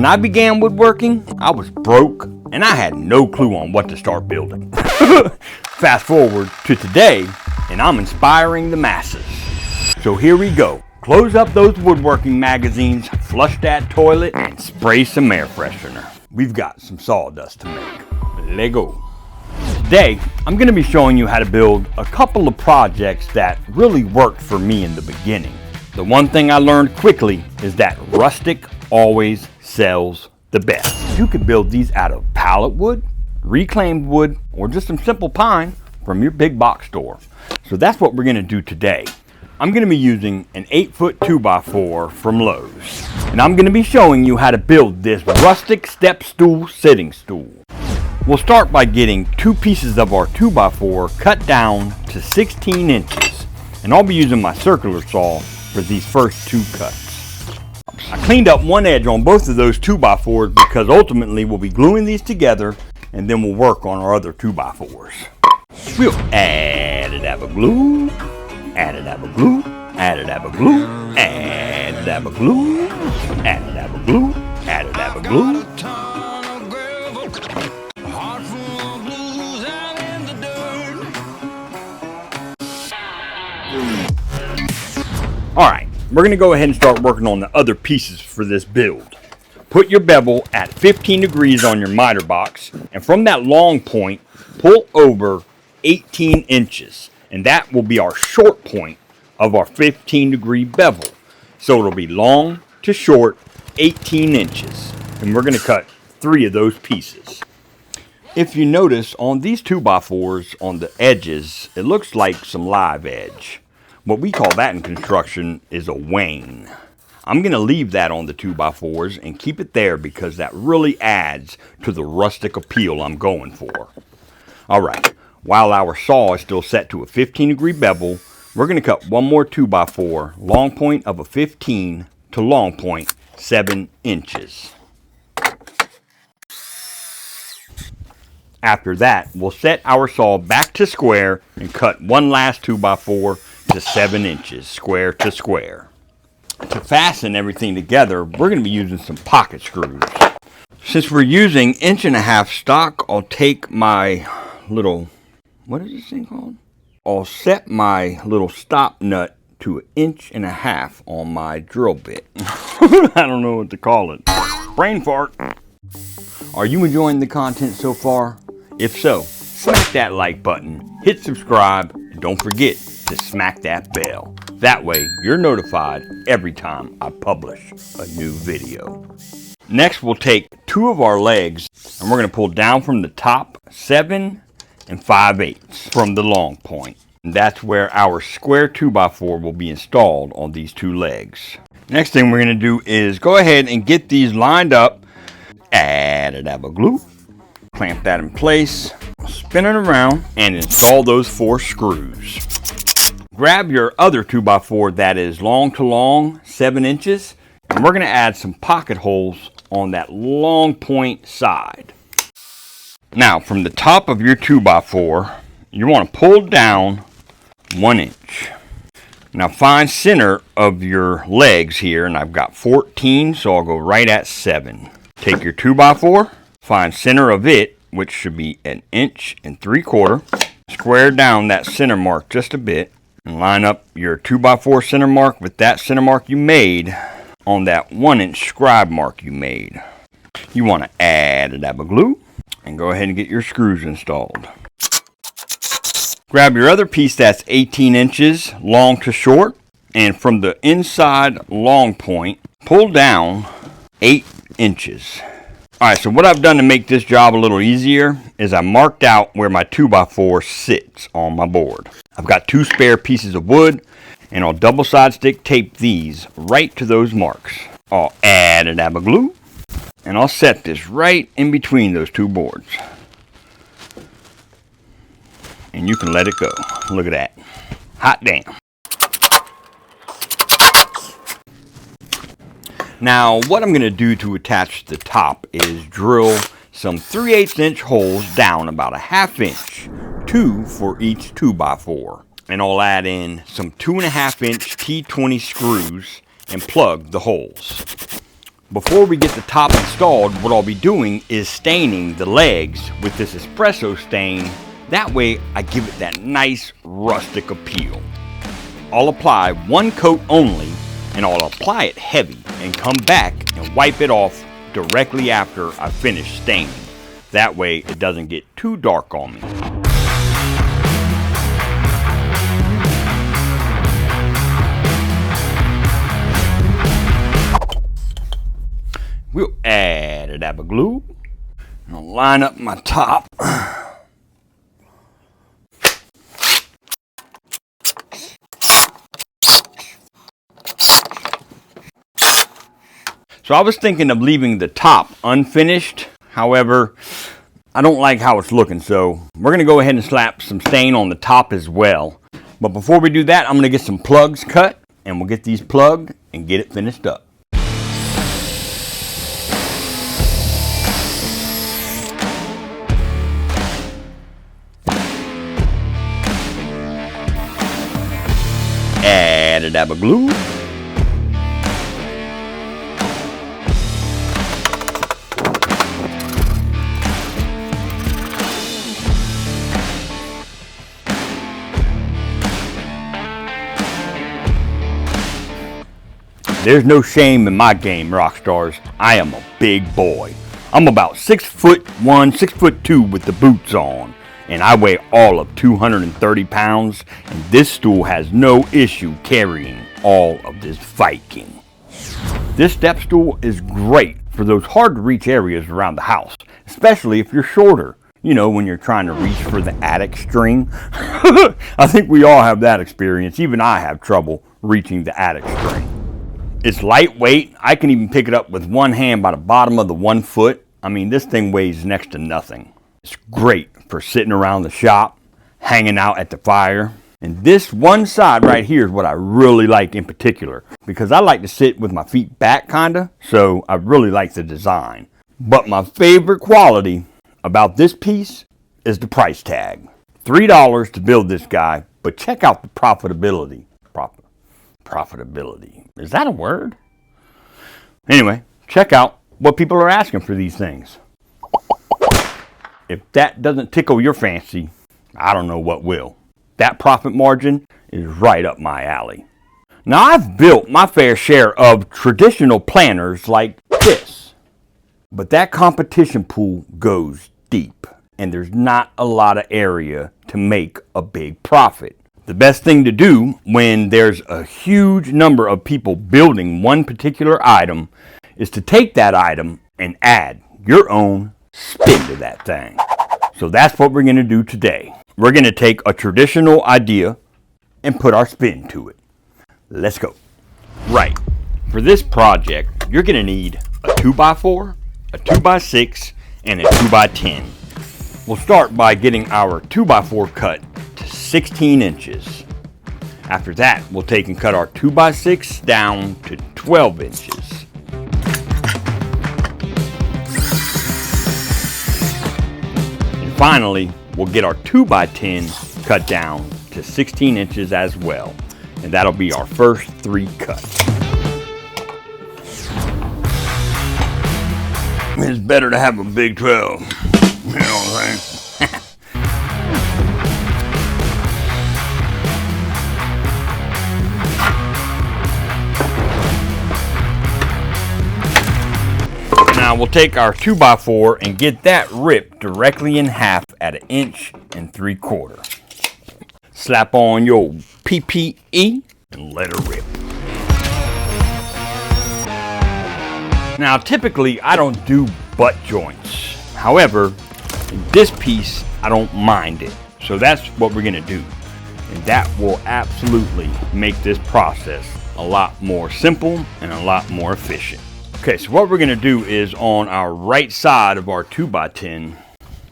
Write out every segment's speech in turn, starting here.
When I began woodworking, I was broke and I had no clue on what to start building. Fast forward to today and I'm inspiring the masses. So here we go. Close up those woodworking magazines, flush that toilet, and spray some air freshener. We've got some sawdust to make. Let's go. Today, I'm going to be showing you how to build a couple of projects that really worked for me in the beginning. The one thing I learned quickly is that rustic always sells the best. You could build these out of pallet wood, reclaimed wood, or just some simple pine from your big box store. So that's what we're going to do today. I'm going to be using an 8-foot 2x4 from Lowe's. And I'm going to be showing you how to build this rustic step stool sitting stool. We'll start by getting 2 pieces of our 2x4 cut down to 16 inches. And I'll be using my circular saw for these first 2 cuts. I cleaned up one edge on both of those 2x4s because ultimately we'll be gluing these together and then we'll work on our other 2x4s. We'll add a dab of glue, add a dab of glue, add a dab of glue, add a dab of glue, add a dab of glue, add a dab of glue. Alright, we're going to go ahead and start working on the other pieces for this build. Put your bevel at 15 degrees on your miter box, and from that long point, pull over 18 inches. And that will be our short point of our 15-degree bevel. So it'll be long to short, 18 inches. And we're going to cut 3 of those pieces. If you notice, on these 2x4s on the edges, it looks like some live edge. What we call that in construction is a wane. I'm going to leave that on the 2x4s and keep it there because that really adds to the rustic appeal I'm going for. Alright, while our saw is still set to a 15-degree bevel, we're going to cut one more 2x4, long point of a 15 to long point 7 inches. After that, we'll set our saw back to square and cut one last 2x4 to 7 inches, square to square. To fasten everything together, we're going to be using some pocket screws. Since we're using 1.5 inch stock, I'll take my little, what is this thing called? I'll set my little stop nut to 1.5 inches on my drill bit. I don't know what to call it. Brain fart. Are you enjoying the content so far? If so, smack that like button, hit subscribe, and don't forget to smack that bell. That way, you're notified every time I publish a new video. Next, we'll take 2 of our legs, and we're going to pull down from the top 7 5/8 from the long point. And that's where our square 2x4 will be installed on these 2 legs. Next thing we're going to do is go ahead and get these lined up. Add a dab of glue. Clamp that in place. Spin it around and install those 4 screws. Grab your other 2x4 that is long to long, 7 inches. And we're going to add some pocket holes on that long point side. Now, from the top of your 2x4, you want to pull down 1 inch. Now, find center of your legs here, and I've got 14, so I'll go right at 7. Take your 2x4, find center of it, which should be 1 3/4 inches. Square down that center mark just a bit, and line up your 2x4 center mark with that center mark you made on that 1 inch scribe mark you made. You want to add a dab of glue and go ahead and get your screws installed. Grab your other piece that's 18 inches long to short, and from the inside long point, pull down 8 inches. Alright, so what I've done to make this job a little easier is I marked out where my 2x4 sits on my board. I've got 2 spare pieces of wood, and I'll double side stick tape these right to those marks. I'll add a dab of glue, and I'll set this right in between those 2 boards. And you can let it go. Look at that. Hot damn. Now, what I'm going to do to attach the top is drill some 3/8 inch holes down about 1/2 inch, 2 for each 2x4. And I'll add in some 2.5 inch T20 screws and plug the holes. Before we get the top installed, what I'll be doing is staining the legs with this espresso stain. That way I give it that nice rustic appeal. I'll apply one coat only, and I'll apply it heavy and come back and wipe it off directly after I finish staining. That way it doesn't get too dark on me. We'll add a dab of glue, and I'll line up my top. So I was thinking of leaving the top unfinished. However, I don't like how it's looking, so we're gonna go ahead and slap some stain on the top as well. But before we do that, I'm gonna get some plugs cut, and we'll get these plugged and get it finished up. Add a dab of glue. There's no shame in my game, rock stars. I am a big boy. I'm about 6'1", 6'2" with the boots on, and I weigh all of 230 pounds, and this stool has no issue carrying all of this Viking. This step stool is great for those hard to reach areas around the house, especially if you're shorter. You know, when you're trying to reach for the attic string. I think we all have that experience. Even I have trouble reaching the attic string. It's lightweight. I can even pick it up with one hand by the bottom of the 1 foot. I mean, this thing weighs next to nothing. It's great for sitting around the shop, hanging out at the fire. And this one side right here is what I really like in particular, because I like to sit with my feet back kinda, so I really like the design. But my favorite quality about this piece is the price tag. $3 to build this guy, but check out the profitability. Profitability. Is that a word? Anyway, check out what people are asking for these things. If that doesn't tickle your fancy, I don't know what will. That profit margin is right up my alley. Now, I've built my fair share of traditional planners like this, but that competition pool goes deep, and there's not a lot of area to make a big profit. The best thing to do when there's a huge number of people building one particular item is to take that item and add your own spin to that thing. So that's what we're going to do today. We're going to take a traditional idea and put our spin to it. Let's go. Right. For this project, you're going to need a 2x4, a 2x6, and a 2x10. We'll start by getting our 2x4 cut to 16 inches. After that, we'll take and cut our 2x6 down to 12 inches. And finally, we'll get our 2x10 cut down to 16 inches as well. And that'll be our first 3 cuts. It's better to have a big 12. You know what I'm saying? Now we'll take our 2x4 and get that ripped directly in half at 1 3/4 inches. Slap on your PPE and let her rip. Now typically I don't do butt joints. However, in this piece I don't mind it. So that's what we're gonna do. And that will absolutely make this process a lot more simple and a lot more efficient. Okay, so what we're gonna do is on our right side of our 2x10,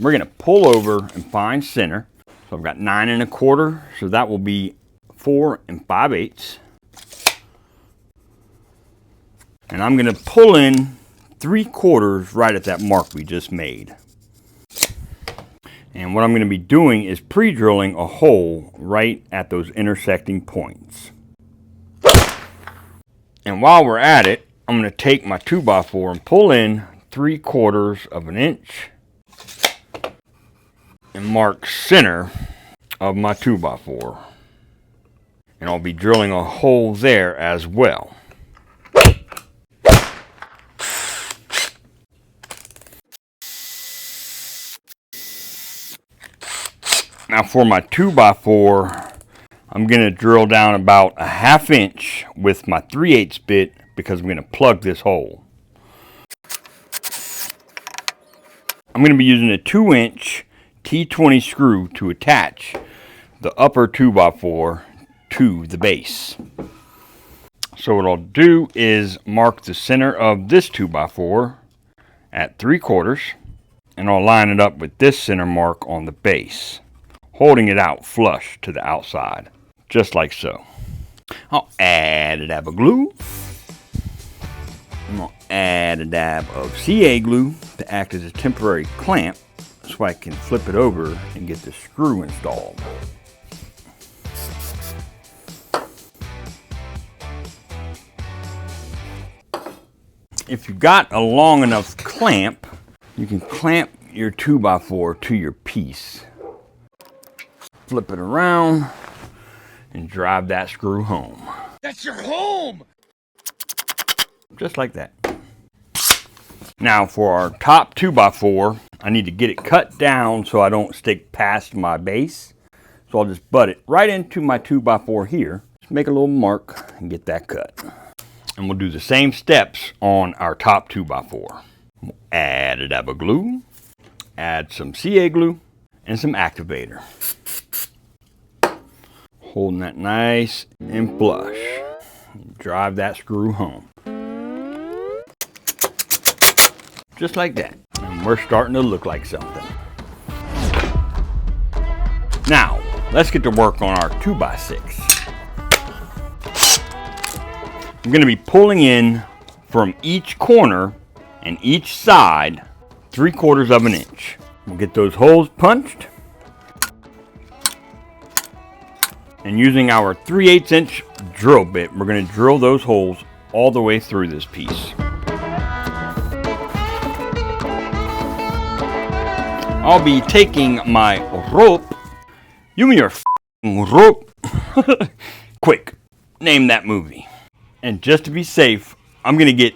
we're gonna pull over and find center. So I've got 9 1/4, so that will be 4 5/8. And I'm gonna pull in 3/4 right at that mark we just made. And what I'm gonna be doing is pre-drilling a hole right at those intersecting points. And while we're at it, I'm going to take my 2x4 and pull in 3/4 of an inch and mark center of my 2x4. And I'll be drilling a hole there as well. Now for my 2x4, I'm going to drill down about a 1/2 inch with my 3/8 bit because I'm going to plug this hole. I'm going to be using a 2-inch T20 screw to attach the upper 2x4 to the base. So what I'll do is mark the center of this 2x4 at 3/4, and I'll line it up with this center mark on the base, holding it out flush to the outside, just like so. I'll add a dab of glue. I'm going to add a dab of CA glue to act as a temporary clamp so I can flip it over and get the screw installed. If you've got a long enough clamp, you can clamp your 2x4 to your piece. Flip it around and drive that screw home. That's your home! Just like that. Now for our top 2x4, I need to get it cut down so I don't stick past my base. So I'll just butt it right into my 2x4 here. Just make a little mark and get that cut. And we'll do the same steps on our top 2x4. We'll add a dab of glue, add some CA glue, and some activator. Holding that nice and flush. Drive that screw home. Just like that. And we're starting to look like something. Now, let's get to work on our 2x6. I'm going to be pulling in from each corner and each side 3/4 of an inch. We'll get those holes punched. And using our 3/8 inch drill bit, we're going to drill those holes all the way through this piece. I'll be taking my rope. You mean your rope? Quick, name that movie. And just to be safe, I'm going to get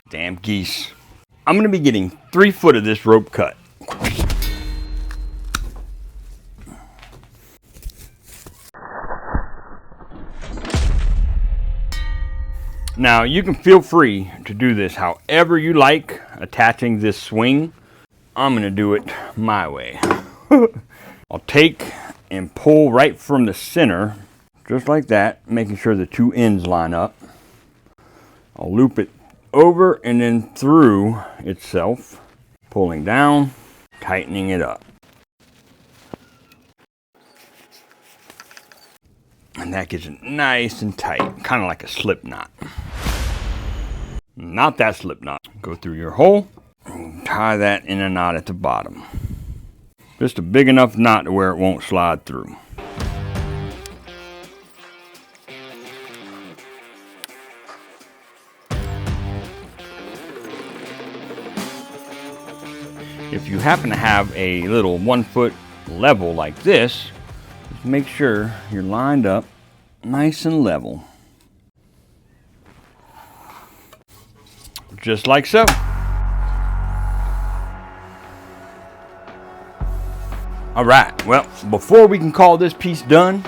damn geese. I'm going to be getting 3 foot of this rope cut. Now you can feel free to do this however you like, attaching this swing. I'm going to do it my way. I'll take and pull right from the center, just like that, making sure the 2 ends line up. I'll loop it over and then through itself, pulling down, tightening it up. And that gets it nice and tight, kind of like a slip knot. Not that slip knot. Go through your hole, and tie that in a knot at the bottom. Just a big enough knot to where it won't slide through. If you happen to have a little 1 foot level like this, just make sure you're lined up nice and level. Just like so. All right, well, before we can call this piece done,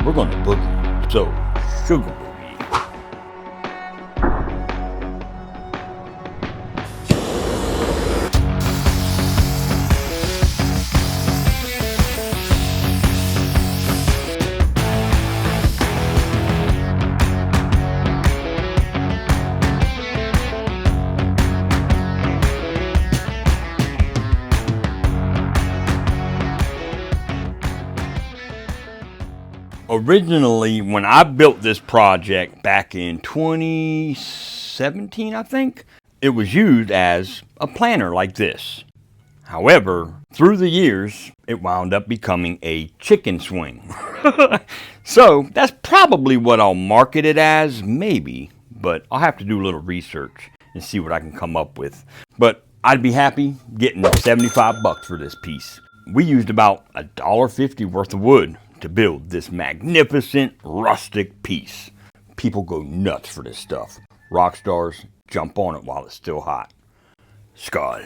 we're gonna boogie. So, sugar boogie. Originally, when I built this project back in 2017, I think, it was used as a planter like this. However, through the years, it wound up becoming a chicken swing. So that's probably what I'll market it as, maybe, but I'll have to do a little research and see what I can come up with. But I'd be happy getting 75 bucks for this piece. We used about $1.50 worth of wood to build this magnificent rustic piece. People go nuts for this stuff. Rock stars jump on it while it's still hot. Skull.